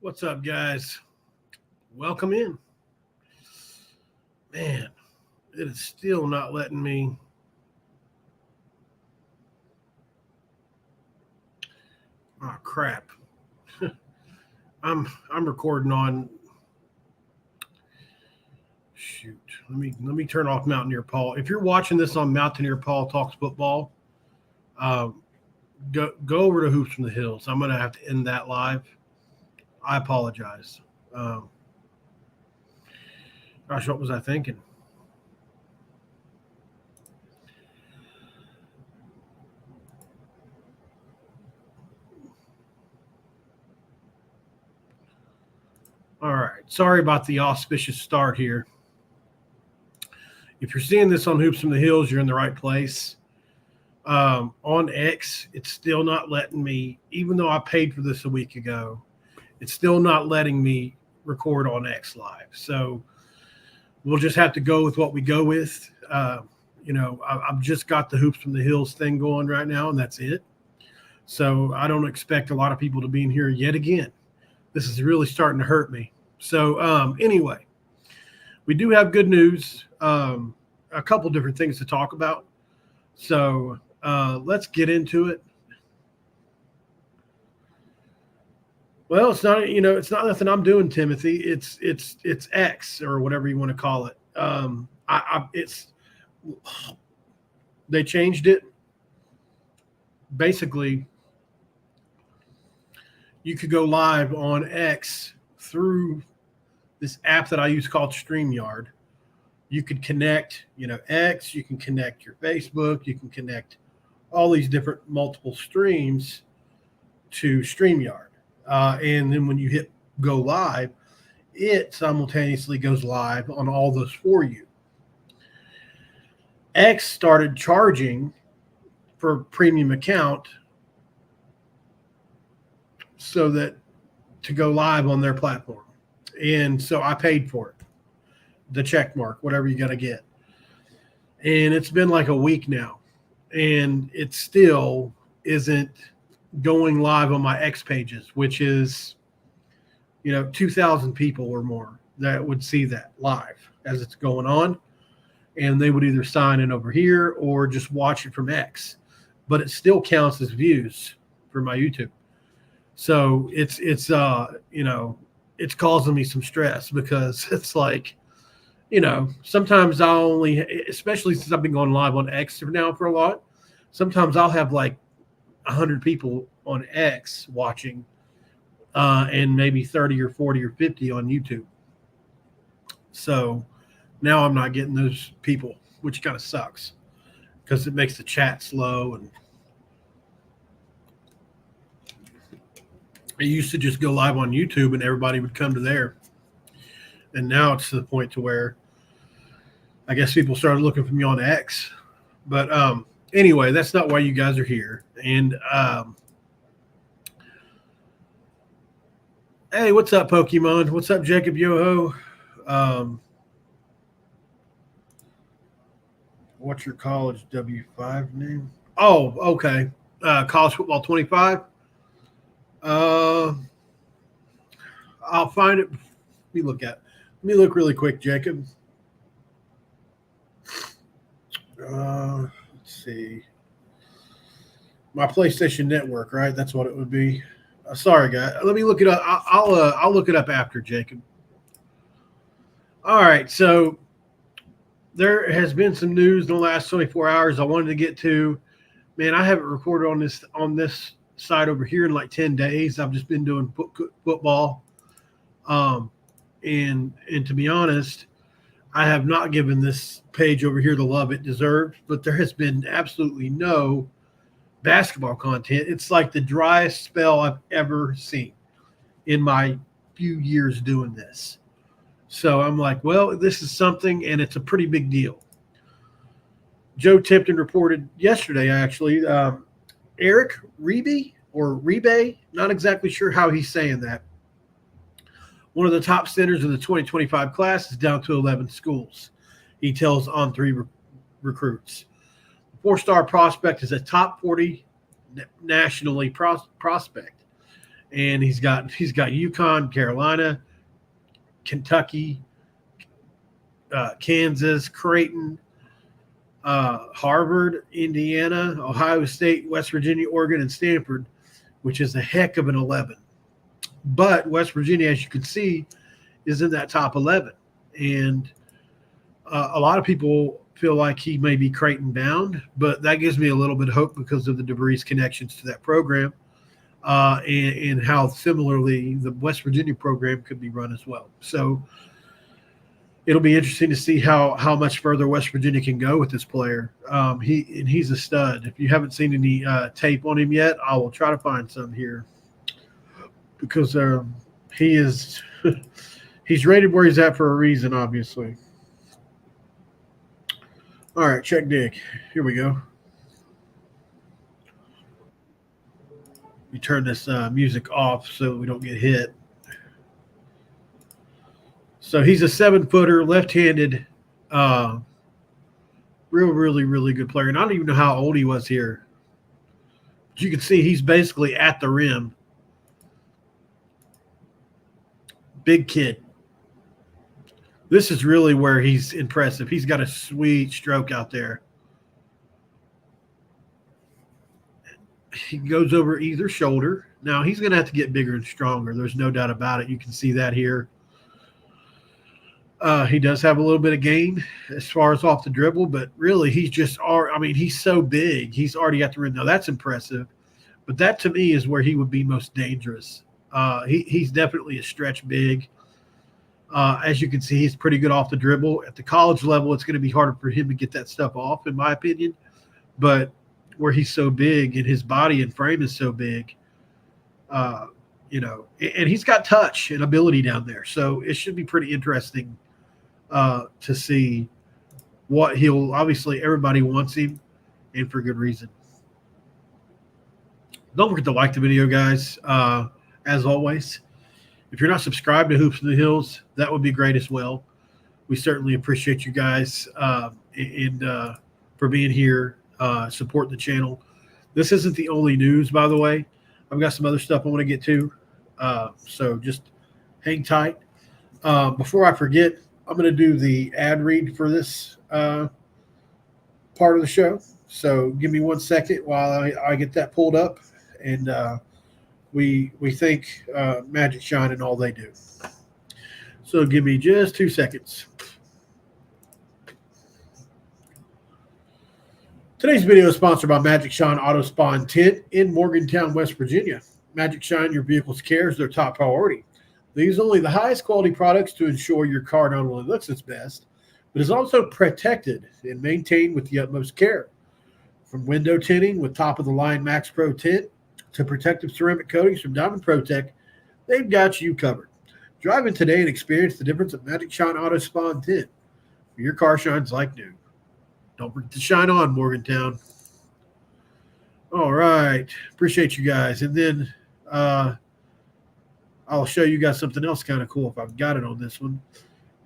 What's up, guys? Welcome in. Man, it is still not letting me. Oh crap! I'm recording on. Shoot, let me turn off Mountaineer Paul. If you're watching this on Mountaineer Paul Talks Football, um, go over to Hoops from the Hills. I'm gonna have to end that live. I apologize. Um, Gosh, what was I thinking? All right. Sorry about the auspicious start here. If you're seeing this on Hoops from the Hills, you're in the right place. On X, it's still not letting me, even though I paid for this a week ago, it's still not letting me record on X Live. So we'll just have to go with what we go with. I've just got the Hoops from the Hills thing going right now, and that's it. So I don't expect a lot of people to be in here yet again. This is really starting to hurt me. So anyway, we do have good news, a couple different things to talk about. So let's get into it. Well, it's not nothing I'm doing, Timothy. It's X or whatever you want to call it. They changed it. Basically, you could go live on X through this app that I use called StreamYard. You could connect, X, you can connect your Facebook, you can connect all these different multiple streams to StreamYard. And then when you hit go live, it simultaneously goes live on all those for you. X started charging for a premium account so that to go live on their platform. And so I paid for it, the check mark, whatever you got to get. And it's been like a week now, and it still isn't going live on my X pages, which is, 2,000 people or more that would see that live as it's going on. And they would either sign in over here or just watch it from X. But it still counts as views for my YouTube. So it's causing me some stress because it's like, sometimes I'll only, especially since I've been going live on X now for a lot, sometimes I'll have like 100 people on X watching and maybe 30 or 40 or 50 on YouTube. So now I'm not getting those people, which kind of sucks because it makes the chat slow. And it used to just go live on YouTube and everybody would come to there. And now it's to the point to where I guess people started looking for me on X. But anyway, that's not why you guys are here. And hey, what's up, Pokemon? What's up, Jacob Yoho? What's your college W5 name? Oh, okay. College Football 25. I'll find it. Let me look really quick, Jacob. Let's see. My PlayStation Network, right? That's what it would be. Sorry, guys. Let me look it up. I'll look it up after, Jacob. All right. So there has been some news in the last 24 hours I wanted to get to. Man, I haven't recorded on this side over here in like 10 days. I've just been doing football. And to be honest, I have not given this page over here the love it deserves, but there has been absolutely no basketball content. It's like the driest spell I've ever seen in my few years doing this. So I'm like, well, this is something, and it's a pretty big deal. Joe Tipton reported yesterday, actually, Eric Reibe or Reibe, not exactly sure how he's saying that. One of the top centers of the 2025 class is down to 11 schools. He tells On3 Recruits. Four-star prospect is a top 40 nationally prospect. and he's got UConn, Carolina, Kentucky, Kansas, Creighton, Harvard, Indiana, Ohio State, West Virginia, Oregon, and Stanford, which is a heck of an 11. But West Virginia, as you can see, is in that top 11. And a lot of people feel like he may be Creighton bound, but that gives me a little bit of hope because of the DeVries connections to that program and how similarly the West Virginia program could be run as well. So it'll be interesting to see how much further West Virginia can go with this player. He's a stud. If you haven't seen any tape on him yet, I will try to find some here because he is he's rated where he's at for a reason, obviously. All right, check dig. Here we go. We turn this music off so we don't get hit. So he's a 7-footer, left-handed, really good player. And I don't even know how old he was here. But you can see he's basically at the rim. Big kid. This is really where he's impressive. He's got a sweet stroke out there. He goes over either shoulder. Now, he's going to have to get bigger and stronger. There's no doubt about it. You can see that here. He does have a little bit of gain as far as off the dribble, but really he's he's so big. He's already at the rim. Now, that's impressive. But that, to me, is where he would be most dangerous. He's definitely a stretch big. As you can see, he's pretty good off the dribble. At the college level, it's going to be harder for him to get that stuff off, in my opinion. But where he's so big and his body and frame is so big, and he's got touch and ability down there. So it should be pretty interesting to see what he'll – obviously, everybody wants him, and for good reason. Don't forget to like the video, guys, as always. If you're not subscribed to Hoops in the Hills, that would be great as well. We certainly appreciate you guys for being here, supporting the channel. This isn't the only news, by the way. I've got some other stuff I want to get to, so just hang tight. Before I forget, I'm going to do the ad read for this part of the show. So give me 1 second while I get that pulled up, and we thank Magic Shine and all they do. So give me just 2 seconds. Today's video is sponsored by Magic Shine Auto Spa and Tint in Morgantown, West Virginia. Magic Shine, your vehicle's care is their top priority. They use only the highest quality products to ensure your car not only looks its best, but is also protected and maintained with the utmost care. From window tinting with top-of-the-line Max Pro tint to protective ceramic coatings from Diamond Protect, they've got you covered. Drive in today and experience the difference of Magic Shine Auto Spa and Tint. Your car shines like new. Don't forget to shine on, Morgantown. All right. Appreciate you guys. And then I'll show you guys something else kind of cool if I've got it on this one.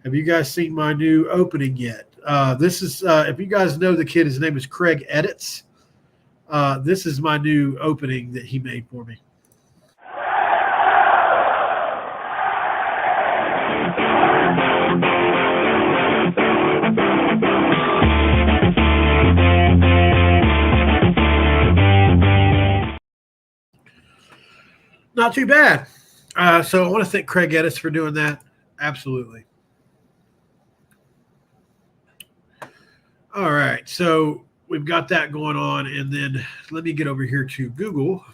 Have you guys seen my new opening yet? This is, if you guys know the kid, his name is Craig Edits. This is my new opening that he made for me. Not too bad. So I want to thank Craig Edits for doing that. Absolutely. All right. So we've got that going on. And then let me get over here to Google.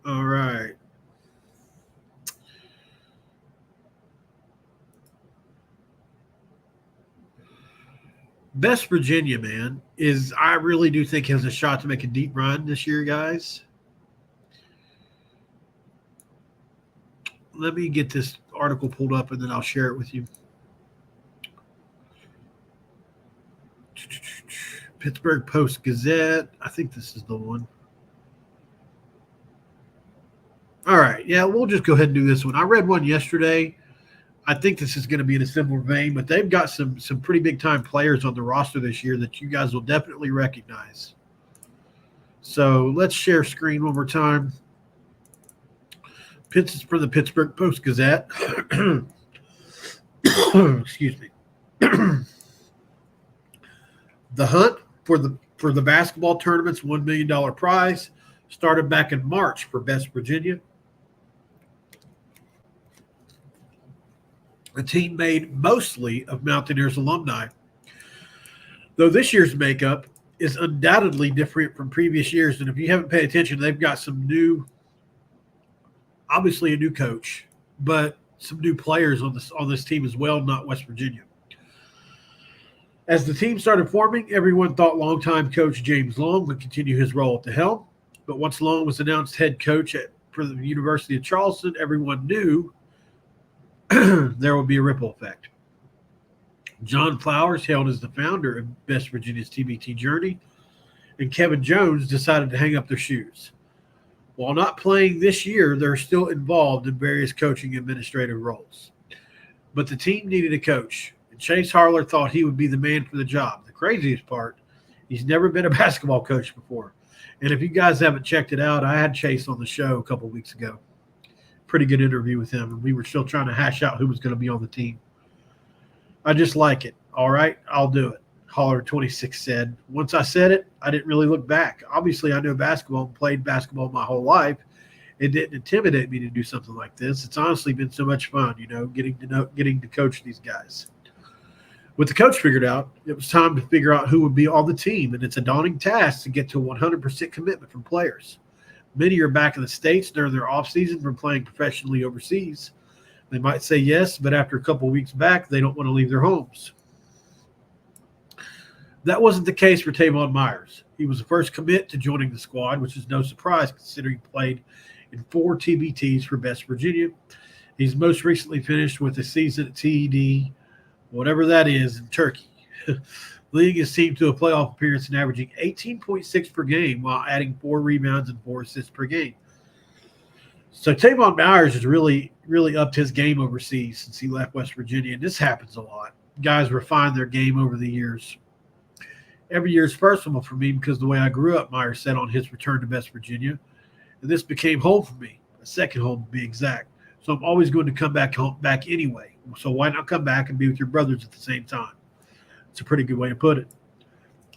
All right. West Virginia, man, I really do think has a shot to make a deep run this year, guys. Let me get this article pulled up, and then I'll share it with you. Pittsburgh Post-Gazette. I think this is the one. All right. Yeah, we'll just go ahead and do this one. I read one yesterday I think this is going to be in a similar vein, but they've got some pretty big time players on the roster this year that you guys will definitely recognize. So let's share screen one more time. This is for the Pittsburgh Post Gazette. Excuse me. The hunt for the basketball tournament's $1 million prize started back in March for Best Virginia. A team made mostly of Mountaineers alumni. Though this year's makeup is undoubtedly different from previous years, and if you haven't paid attention, they've got some new, obviously a new coach, but some new players on this team as well, not West Virginia. As the team started forming, everyone thought longtime coach James Long would continue his role at the helm, but once Long was announced head coach for the University of Charleston, everyone knew there would be a ripple effect. John Flowers, hailed as the founder of West Virginia's TBT journey, and Kevin Jones decided to hang up their shoes. While not playing this year, they're still involved in various coaching administrative roles. But the team needed a coach, and Chase Harler thought he would be the man for the job. The craziest part, he's never been a basketball coach before. And if you guys haven't checked it out, I had Chase on the show a couple weeks ago. Pretty good interview with him, and we were still trying to hash out who was going to be on the team. I just like it. All right, I'll do it, Holler 26 said. Once I said it, I didn't really look back. Obviously, I know basketball and played basketball my whole life. It didn't intimidate me to do something like this. It's honestly been so much fun, getting to coach these guys. With the coach figured out, it was time to figure out who would be on the team, and it's a daunting task to get to 100% commitment from players. Many are back in the States during their offseason from playing professionally overseas. They might say yes, but after a couple of weeks back, they don't want to leave their homes. That wasn't the case for Tavon Myers. He was the first commit to joining the squad, which is no surprise considering he played in 4 TBTs for West Virginia. He's most recently finished with a season at TED, whatever that is, in Turkey, leading his team to a playoff appearance and averaging 18.6 per game while adding 4 rebounds and 4 assists per game. So Tavon Myers has really, really upped his game overseas since he left West Virginia, and this happens a lot. Guys refine their game over the years. Every year is personal for me because the way I grew up, Myers said on his return to West Virginia, and this became home for me, a second home to be exact. So I'm always going to come back anyway. So why not come back and be with your brothers at the same time? It's a pretty good way to put it.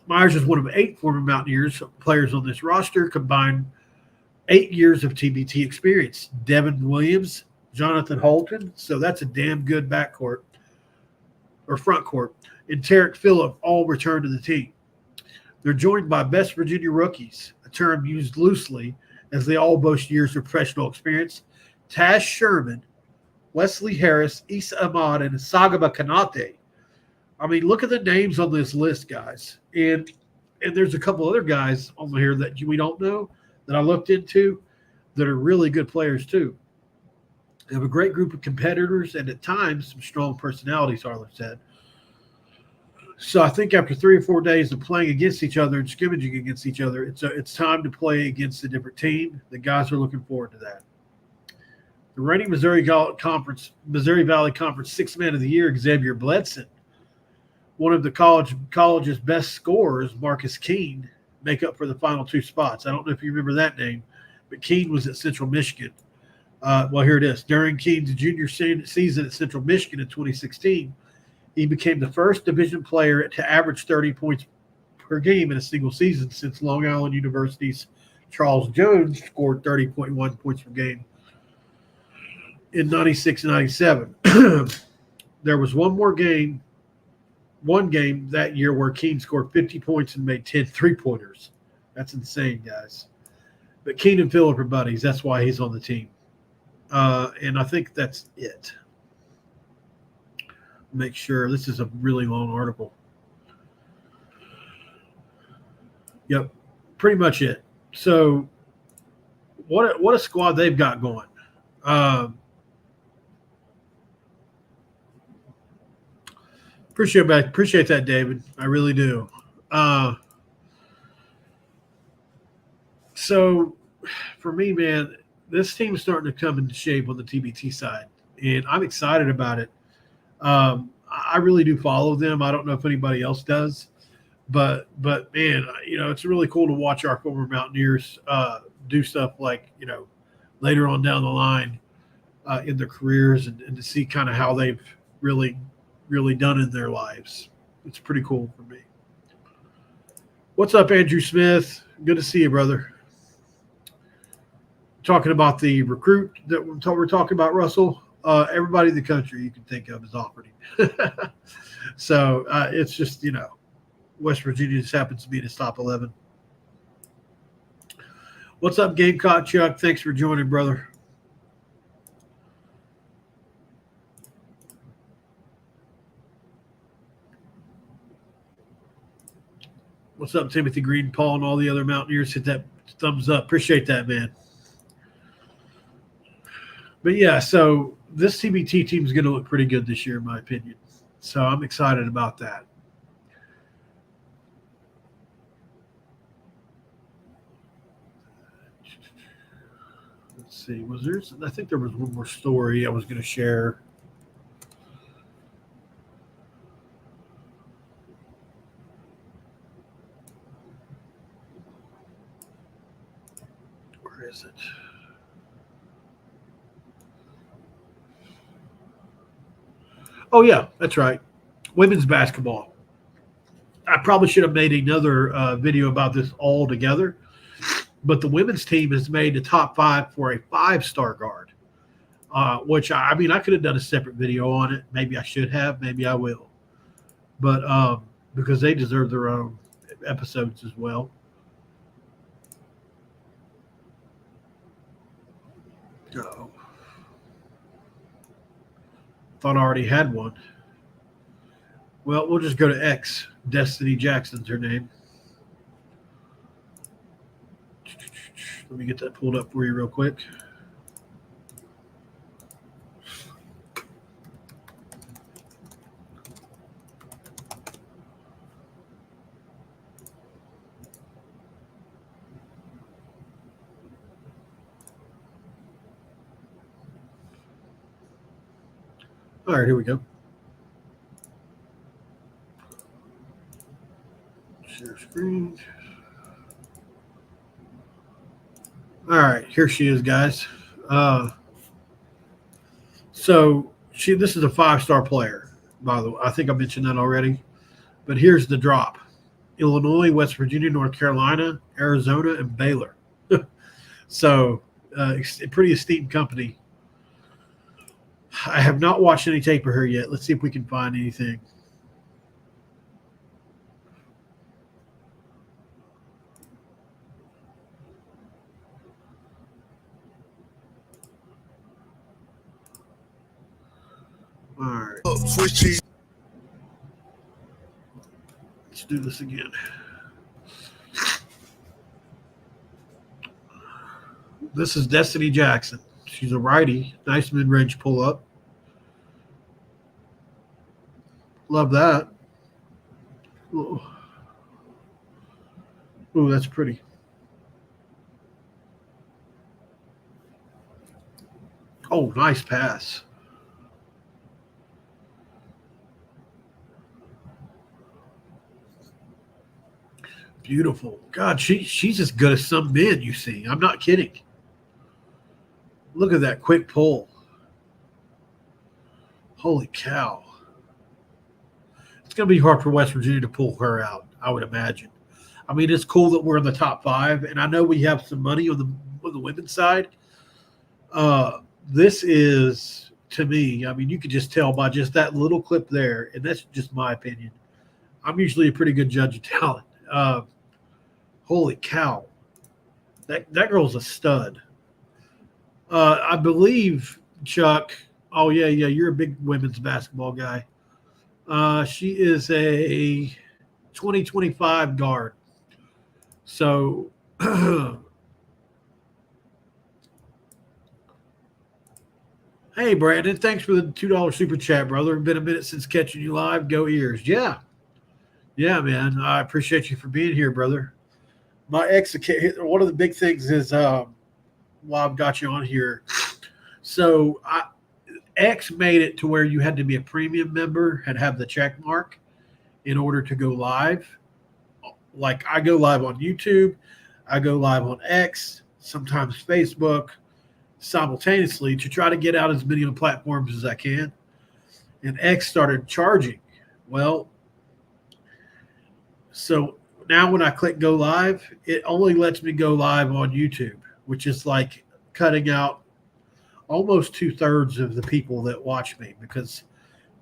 Myers is one of 8 former Mountaineers players on this roster, combined 8 years of TBT experience. Devin Williams, Jonathan Holton, so that's a damn good backcourt or front court, and Tarek Phillip all returned to the team. They're joined by West Virginia rookies, a term used loosely as they all boast years of professional experience. Taz Sherman, Wesley Harris, Issa Ahmad, and Sagaba Kanate. I mean, look at the names on this list, guys. And there's a couple other guys on here that we don't know that I looked into that are really good players too. They have a great group of competitors and at times some strong personalities, Harlan said. So I think after 3 or 4 days of playing against each other and scrimmaging against each other, it's time to play against a different team. The guys are looking forward to that. The reigning Missouri Valley Conference 6th Man of the Year, Xavier Bledson, one of the college's best scorers, Marcus Keene, make up for the final 2 spots. I don't know if you remember that name, but Keene was at Central Michigan. Well, here it is. During Keene's junior season at Central Michigan in 2016, he became the first division player to average 30 points per game in a single season since Long Island University's Charles Jones scored 30.1 points per game in 96-97. There was one game that year where Keene scored 50 points and made 10 three-pointers. That's insane, guys. But Keene and Phillip are buddies. That's why he's on the team. And I think that's it. Make sure. This is a really long article. Yep, pretty much it. So what a squad they've got going. Appreciate that, David. I really do. So for me, man, this team's starting to come into shape on the TBT side, and I'm excited about it. I really do follow them. I don't know if anybody else does, but man, it's really cool to watch our former Mountaineers do stuff like later on down the line in their careers, and to see kind of how they've really done in their lives. It's pretty cool for me. What's up, Andrew Smith? Good to see you, brother. Talking about the recruit that we're talking about, Russell. Everybody in the country you can think of is offered him. So it's just, West Virginia just happens to be in his top 11. What's up, Gamecock Chuck? Thanks for joining, brother. What's up, Timothy Green, Paul, and all the other Mountaineers? Hit that thumbs up. Appreciate that, man. But yeah, so this CBT team is going to look pretty good this year, in my opinion. So I'm excited about that. Let's see. I think there was one more story I was going to share. Where is it? Oh, yeah, that's right. Women's basketball. I probably should have made another video about this all together, but the women's team has made the top 5 for a 5-star guard, which, I could have done a separate video on it. Maybe I should have. Maybe I will. But because they deserve their own episodes as well. Oh. Thought I already had one. Well, we'll just go to X. Destiny Jackson's her name. Let me get that pulled up for you real quick. All right, here we go. Share screen. All right, here she is, guys. So this is a 5-star player, by the way. I think I mentioned that already. But here's the drop: Illinois, West Virginia, North Carolina, Arizona, and Baylor. So pretty esteemed company. I have not watched any tape of her yet. Let's see if we can find anything. All right. Let's do this again. This is Destiny Jackson. She's a righty. Nice mid-range pull-up. Love that. Ooh, that's pretty. Oh, nice pass. Beautiful. God, she's as good as some men you see. I'm not kidding. Look at that quick pull. Holy cow. It's going to be hard for West Virginia to pull her out, I would imagine. It's cool that we're in the top 5, and I know we have some money on the women's side. This is, to me, you could just tell by just that little clip there, and that's just my opinion. I'm usually a pretty good judge of talent. Holy cow. That girl's a stud. I believe, Chuck, oh, yeah, you're a big women's basketball guy. She is a 2025 guard. So, hey, Brandon, thanks for the $2 super chat, brother. Been a minute since catching you live. Go Ears. Yeah, man. I appreciate you for being here, brother. My one of the big things is while I've got you on here. So X made it to where you had to be a premium member and have the check mark in order to go live. Like I go live on YouTube, I go live on X, sometimes Facebook, simultaneously to try to get out as many platforms as I can. And X started charging. Well, so now when I click go live, it only lets me go live on YouTube, which is like cutting out almost 2/3 of the people that watch me, because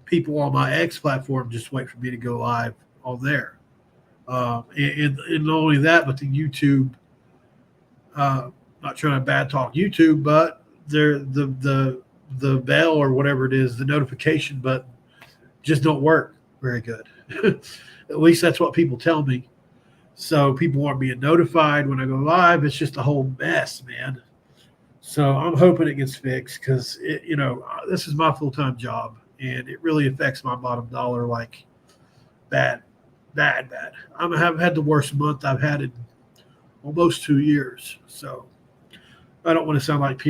people on my X platform just wait for me to go live on there. And not only that, but the YouTube, not trying to bad talk YouTube, but the bell or whatever it is, the notification button just don't work very good. At least that's what people tell me. So people aren't being notified when I go live. It's just a whole mess, man. So I'm hoping it gets fixed, because this is my full-time job and it really affects my bottom dollar like bad. I've had the worst month I've had in almost 2 years. So I don't want to sound like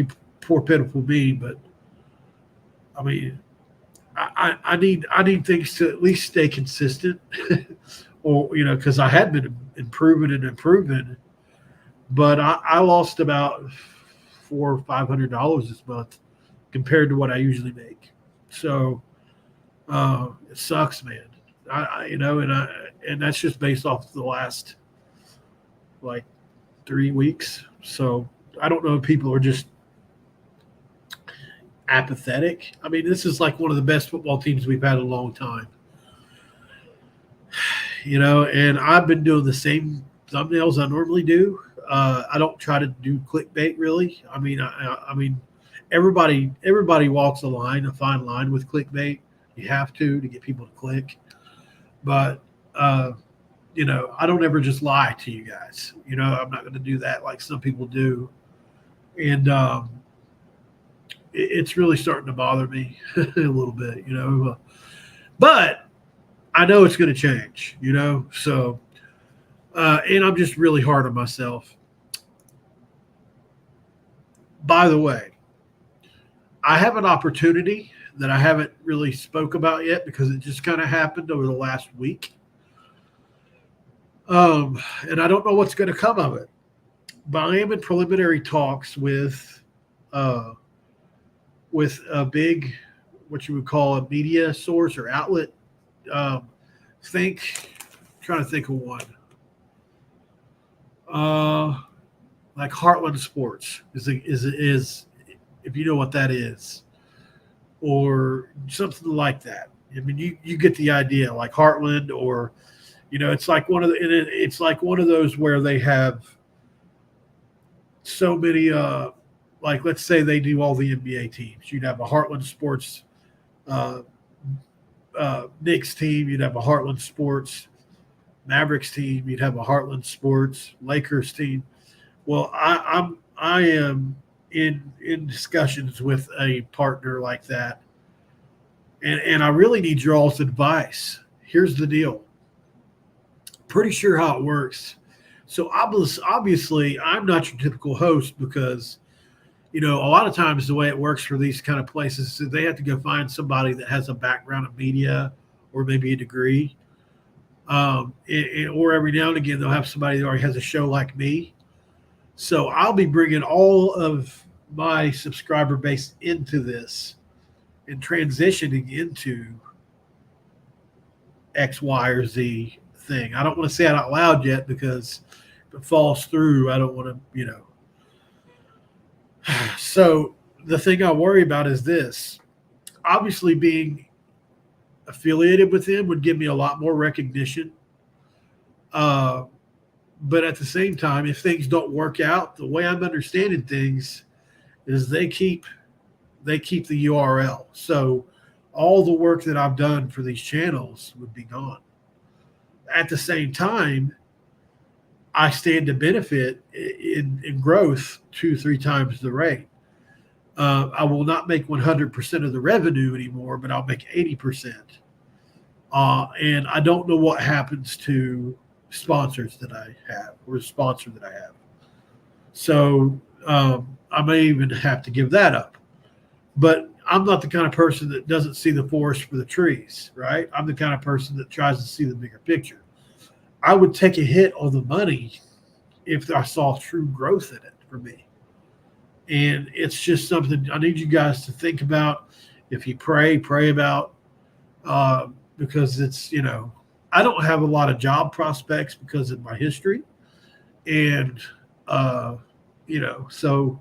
poor pitiful me, but I mean, I need things to at least stay consistent, or because I had been improving, but I lost about $400 or $500 this month compared to what I usually make. So it sucks, man. And that's just based off the last like 3 weeks. So I don't know if people are just apathetic. I mean, this is like one of the best football teams we've had in a long time. And I've been doing the same thumbnails I normally do. I don't try to do clickbait really. I mean, everybody walks a fine line with clickbait. You have to get people to click. But I don't ever just lie to you guys. I'm not going to do that like some people do. And it's really starting to bother me a little bit, but I know it's going to change, so, and I'm just really hard on myself. By the way, I have an opportunity that I haven't really spoke about yet because it just kind of happened over the last week. And I don't know what's going to come of it, but I am in preliminary talks with a big, what you would call a media source or outlet. Trying to think of one. Like Heartland Sports is if you know what that is, or something like that. I mean, you get the idea. Like Heartland, or it's like it's like one of those where they have so many. Like, let's say they do all the NBA teams. You'd have a Heartland Sports Knicks team. You'd have a Heartland Sports Mavericks team. You'd have a Heartland Sports Lakers team. Well, I am in discussions with a partner like that, and I really need your all's advice. Here's the deal. Pretty sure how it works. So obviously, I'm not your typical host because a lot of times the way it works for these kind of places is they have to go find somebody that has a background in media or maybe a degree. Or every now and again, they'll have somebody that already has a show like me. So I'll be bringing all of my subscriber base into this and transitioning into X, Y, or Z thing. I don't want to say it out loud yet because if it falls through, I don't want to, So the thing I worry about is this. Obviously, being affiliated with them would give me a lot more recognition. But at the same time, if things don't work out, the way I'm understanding things is they keep the URL. So all the work that I've done for these channels would be gone. At the same time, I stand to benefit in growth 2-3 times the rate. I will not make 100% of the revenue anymore, but I'll make 80%. And I don't know what happens to sponsors that I have, or a sponsor that I have. So I may even have to give that up. But I'm not the kind of person that doesn't see the forest for the trees, right? I'm the kind of person that tries to see the bigger picture. I would take a hit on the money if I saw true growth in it for me. And it's just something I need you guys to think about. If you pray about, because it's, I don't have a lot of job prospects because of my history. And, so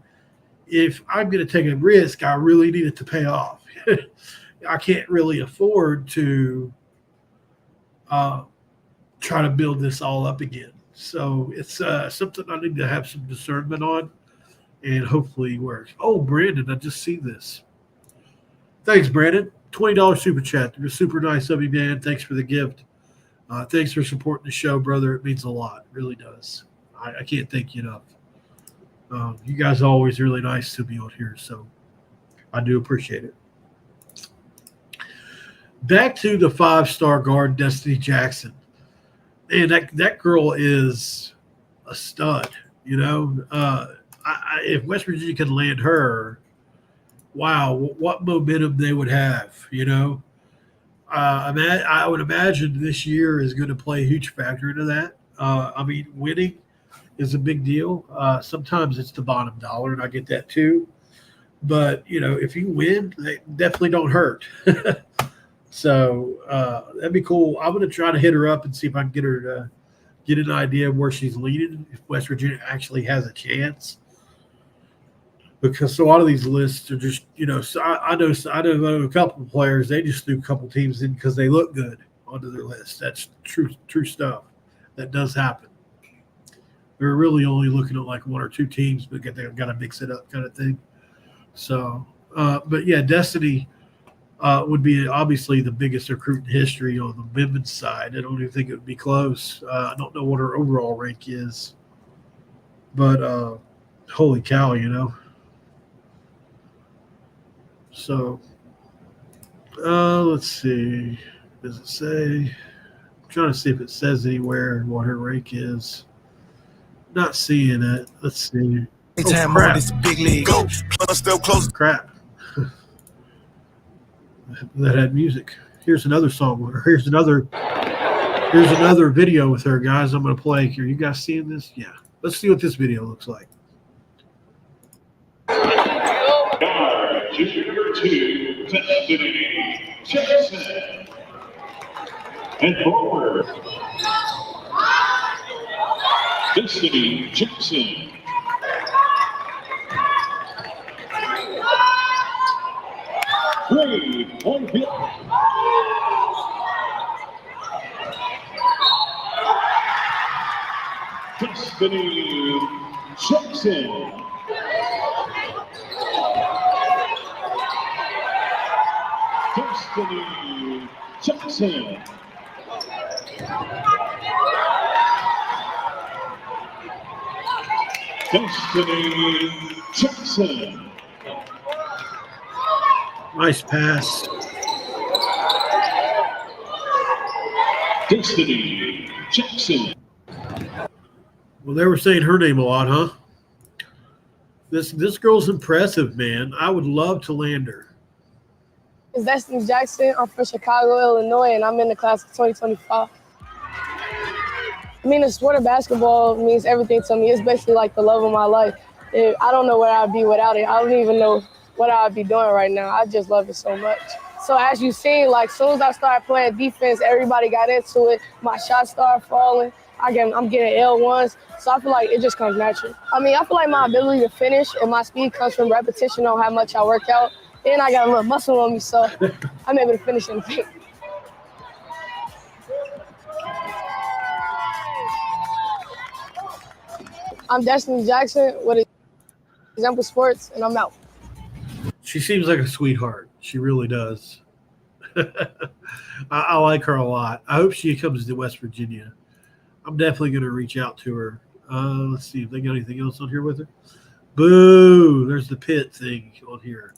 if I'm going to take a risk, I really need it to pay off. I can't really afford to try to build this all up again. So it's something I need to have some discernment on, and hopefully it works. Oh, Brandon, I just see this. Thanks, Brandon. $20 super chat. You're super nice of you, man. Thanks for the gift. Thanks for supporting the show, brother. It means a lot. It really does. I can't thank you enough. You guys are always really nice to me on here, so I do appreciate it. Back to the 5-star guard, Destiny Jackson. And that girl is a stud, if West Virginia could land her, wow, what momentum they would have, I would imagine this year is going to play a huge factor into that. Winning is a big deal. Sometimes it's the bottom dollar, and I get that too. But, if you win, they definitely don't hurt. So that'd be cool. I'm going to try to hit her up and see if I can get her to get an idea of where she's leading, if West Virginia actually has a chance. Because a lot of these lists are just, so I know a couple of players, they just threw a couple teams in because they look good onto their list. That's true stuff. That does happen. They're really only looking at like one or two teams, but they've got to mix it up kind of thing. So, but yeah, Destiny would be obviously the biggest recruit in history on the women's side. I don't even think it would be close. I don't know what her overall rank is, but holy cow, So, let's see. Does it say? I'm trying to see if it says anywhere what her rank is. Not seeing it. Let's see. Anytime on this big league. Go. Still close. Crap. That had music. Here's another song. Here's another video with her, guys. I'm going to play. Are you guys seeing this? Yeah. Let's see what this video looks like. Junior 2, Destiny Jackson. And forward, Destiny Jackson. Grade 1 hit. Destiny Jackson. Destiny Jackson. Destiny Jackson. Nice pass. Destiny Jackson. Well, they were saying her name a lot, huh? This girl's impressive, man. I would love to land her. It's Destiny Jackson. I'm from Chicago, Illinois, and I'm in the class of 2025. The sport of basketball means everything to me. It's basically like the love of my life. I don't know where I'd be without it. I don't even know what I'd be doing right now. I just love it so much. So as you see, as soon as I started playing defense, everybody got into it. My shots started falling. I'm getting L1s. So I feel like it just comes natural. I feel like my ability to finish and my speed comes from repetition on how much I work out. And I got a little muscle on me, so I'm able to finish in the paint. I'm Destiny Jackson with Example Sports, and I'm out. She seems like a sweetheart. She really does. I like her a lot. I hope she comes to West Virginia. I'm definitely going to reach out to her. Let's see if they got anything else on here with her. Boo! There's the pit thing on here.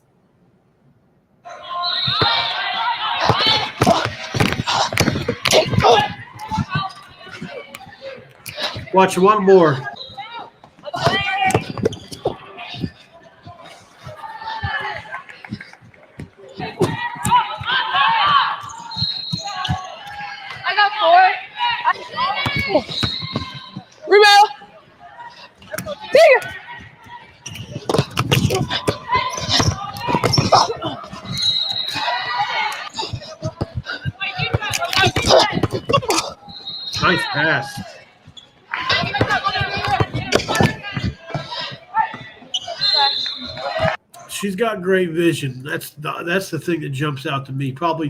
Watch one more. Rebound. Dig it. Nice pass. She's got great vision. That's the thing that jumps out to me. Probably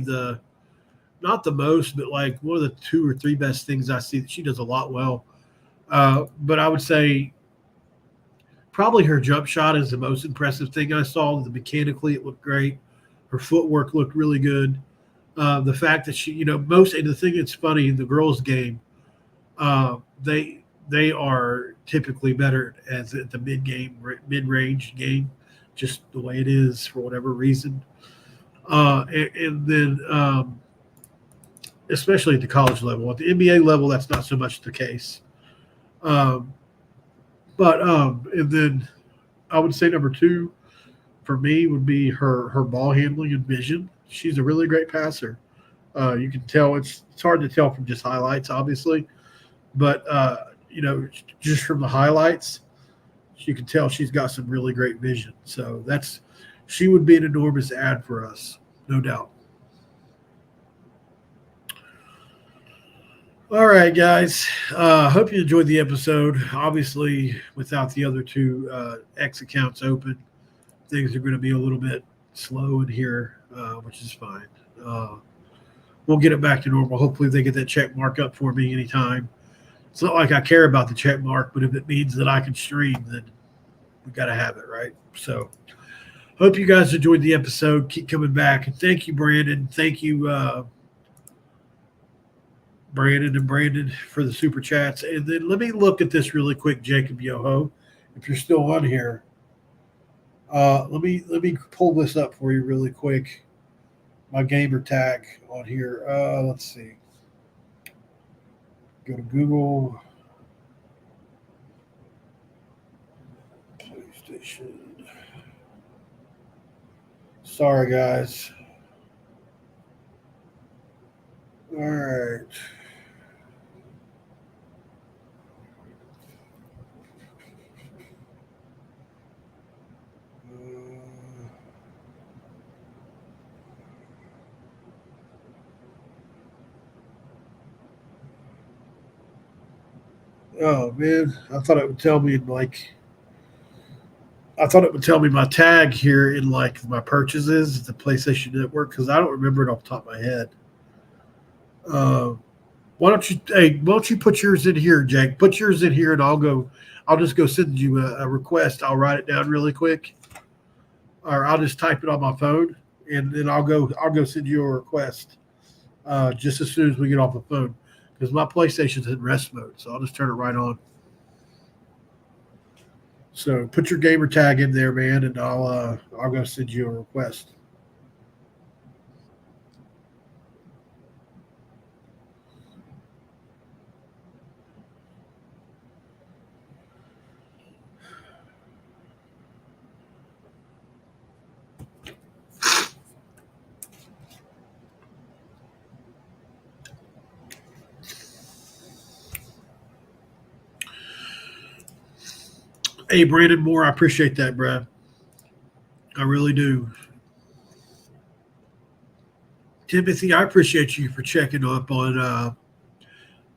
not the most, but like one of the 2 or 3 best things I see that she does a lot well. But I would say probably her jump shot is the most impressive thing I saw. Mechanically, it looked great. Her footwork looked really good. The fact that she, and the thing that's funny in the girls' game, they are typically better as at the mid-range game, just the way it is for whatever reason. And then especially at the college level. At the NBA level, that's not so much the case. And then I would say number 2 for me would be her ball handling and vision. She's a really great passer. You can tell it's hard to tell from just highlights, obviously, but just from the highlights, you can tell she's got some really great vision. So she would be an enormous add for us, no doubt. All right, guys. Hope you enjoyed the episode. Obviously, without the other 2 X accounts open, things are going to be a little bit slow in here, which is fine. We'll get it back to normal. Hopefully, they get that check mark up for me anytime. It's not like I care about the check mark, but if it means that I can stream, then we got to have it, right? So, hope you guys enjoyed the episode. Keep coming back. And thank you, Brandon. Thank you, Brandon, for the super chats. And then let me look at this really quick, Jacob Yoho, if you're still on here. Let me pull this up for you really quick. My gamer tag on here. Let's see. Go to Google. PlayStation. Sorry, guys. All right. Oh man, I thought it would tell me my tag here in like my purchases, the PlayStation Network, because I don't remember it off the top of my head. Why don't you put yours in here, Jake? Put yours in here, and I'll just go send you a request. I'll write it down really quick, or I'll just type it on my phone, and then I'll go send you a request just as soon as we get off the phone. Because my PlayStation's in rest mode, so I'll just turn it right on. So put your gamer tag in there, man, and I'll go send you a request. Hey, Brandon Moore, I appreciate that, bro. I really do. Timothy, I appreciate you for checking up on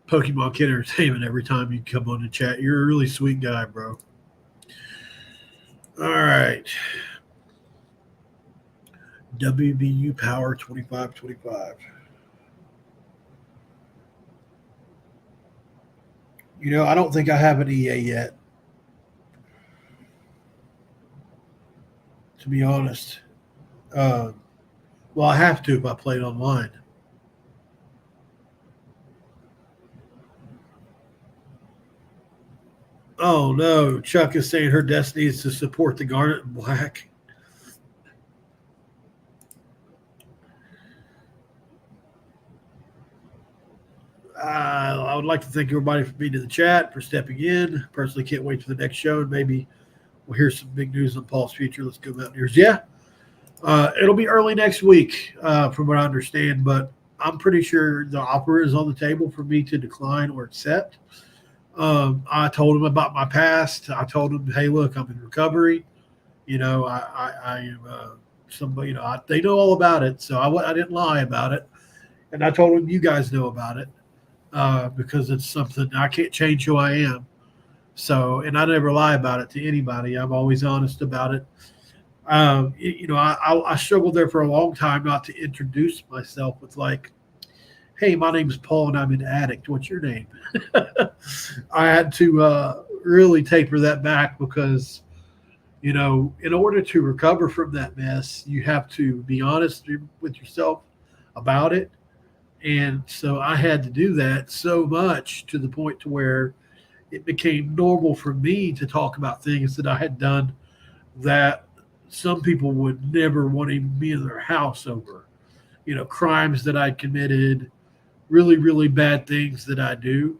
Pokemon Kid Entertainment every time you come on the chat. You're a really sweet guy, bro. All right. WVU Power 2525. I don't think I have an EA yet, to be honest. Well, I have to if I play it online. Oh, no. Chuck is saying her destiny is to support the Garnet and Black. I would like to thank everybody for being in the chat, for stepping in. Personally, can't wait for the next show, and maybe we'll hear some big news on Paul's future. Let's go Mountaineers. Yeah. It'll be early next week, from what I understand, but I'm pretty sure the offer is on the table for me to decline or accept. I told him about my past. I told him, hey, look, I'm in recovery. You know, I am somebody, you know, they know all about it. So I didn't lie about it. And I told him, you guys know about it because it's something I can't change who I am. So, and I never lie about it to anybody. I'm always honest about it. You know, I struggled there for a long time not to introduce myself with like, hey, my name is Paul and I'm an addict. What's your name? I had to really taper that back because, you know, in order to recover from that mess, you have to be honest with yourself about it. And so I had to do that so much to the point to where it became normal for me to talk about things that I had done that some people would never want to be in their house over. You know, crimes that I committed, really, really bad things that I do.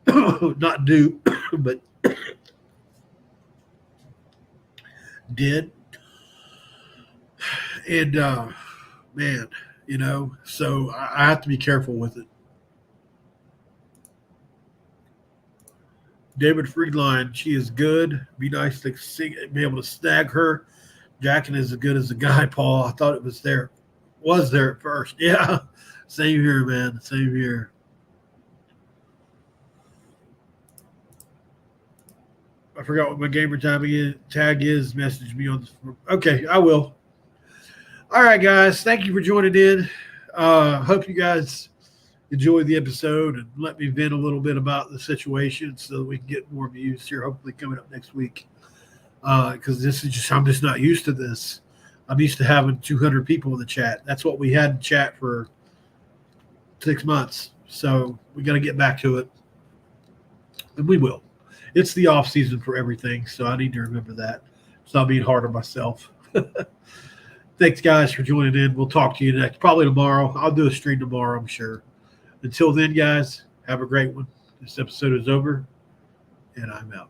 Not do, but did. And, man, you know, so I have to be careful with it. David Friedline, she is good. Be nice to be able to snag her. Jackin is as good as the guy, Paul. I thought it was there. Was there at first. Yeah. Same here, man. Same here. I forgot what my gamer tag is. Message me on this. Okay, I will. All right, guys. Thank you for joining in. Hope you guys enjoyed the episode and let me vent a little bit about the situation so that we can get more views here, hopefully coming up next week. Because I'm just not used to this. I'm used to having 200 people in the chat. That's what we had in chat for 6 months. So we got to get back to it. And we will. It's the off season for everything. So I need to remember that. So I'm being hard on myself. Thanks, guys, for joining in. We'll talk to you next, probably tomorrow. I'll do a stream tomorrow, I'm sure. Until then, guys, have a great one. This episode is over, and I'm out.